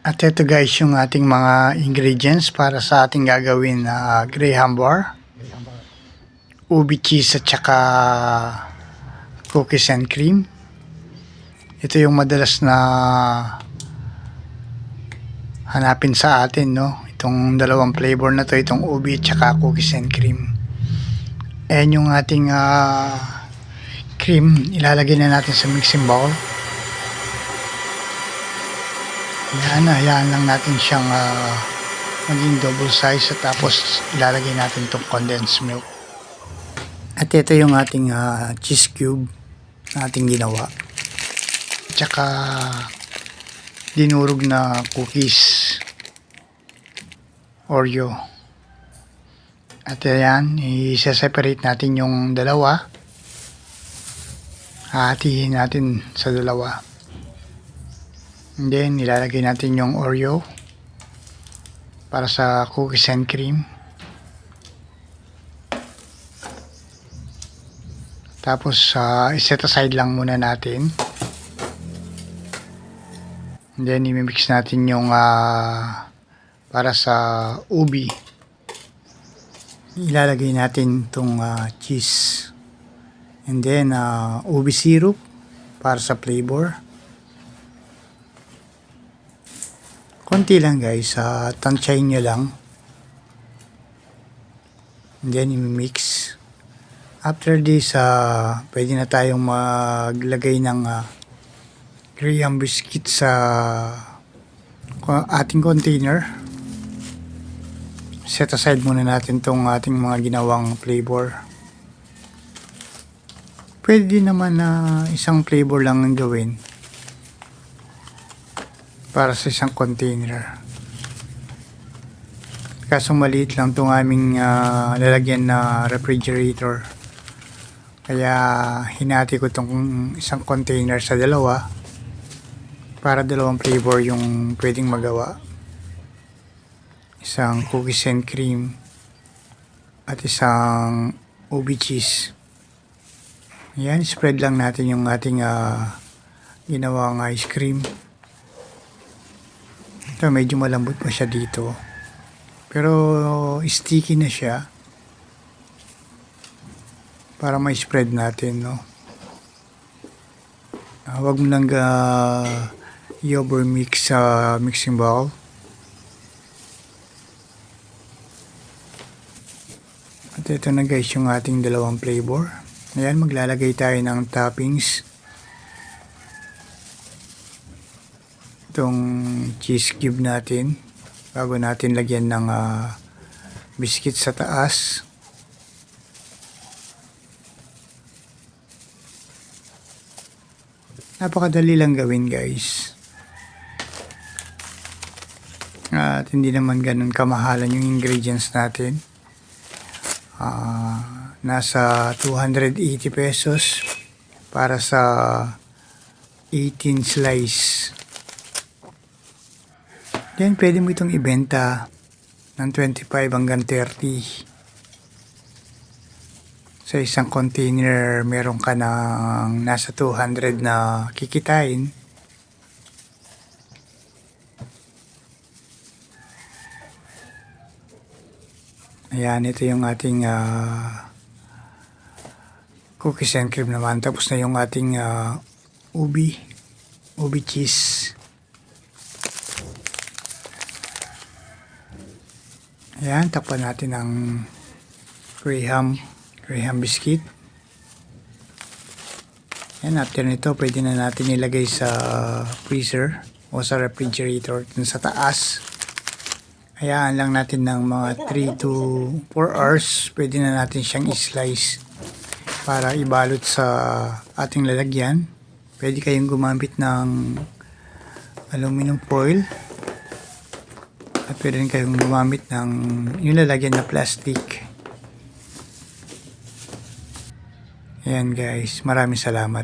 At ito guys yung ating mga ingredients para sa ating gagawin na graham bar, ubi cheese at saka cookies and cream. Ito yung madalas na hanapin sa atin, no? Itong dalawang flavor na to, itong ubi at saka cookies and cream. Ayan yung ating cream, ilalagay na natin sa mixing bowl. Hayaan lang natin siyang maging double size at tapos ilalagay natin itong condensed milk. At ito yung ating cheese cube na ating ginawa. Tsaka dinurog na cookies Oreo. At ayan, i-separate natin yung dalawa. Hahatiin natin sa dalawa. And then, ilalagay natin yung Oreo para sa cookies and cream. Tapos, iset aside lang muna natin. And then, imimix natin yung para sa ubi. Ilalagay natin itong cheese. And then, ubi syrup para sa flavor. Konti lang guys, tansyahin nyo lang. And then i-mix. After this, pwede na tayong maglagay ng graham biscuit sa ating container. Set aside muna natin tong ating mga ginawang flavor. Pwede din naman na isang flavor lang ang gawin para sa isang container. Kaso maliit lang itong aming lalagyan na refrigerator. Kaya hinati ko itong isang container sa dalawa para dalawang flavor yung pwedeng magawa. Isang cookies and cream at isang ubi cheese. Ayan, spread lang natin yung ating ginawang ice cream. Ito, medyo malambot pa siya dito. Pero sticky na siya. Para may spread natin, no? Huwag mo lang i-overmix sa mixing bowl. At ito na guys yung ating dalawang flavor. Ayan, maglalagay tayo ng toppings. Itong cheese cube natin bago natin lagyan ng biscuit sa taas. Napakadali lang gawin guys, at hindi naman ganun kamahalan yung ingredients natin. Nasa 280 pesos para sa 18 slice. Then, pwede mo itong ibenta ng 25 hanggang 30. Sa isang container, meron ka ng nasa 200 na kikitain. Ayan, ito yung ating cookies and cream naman. Tapos na yung ating ubi cheese. Ayan, takpan natin ang graham biscuit. Ayan, after nito, pwede na natin ilagay sa freezer o sa refrigerator dun sa taas. Hayaan lang natin ng mga 3 to 4 hours. Pwede na natin siyang i-slice para ibalot sa ating lalagyan. Pwede kayong gumamit ng aluminum foil. At pwede rin kayong gumamit ng yung lalagyan na plastic. Ayan guys, maraming salamat.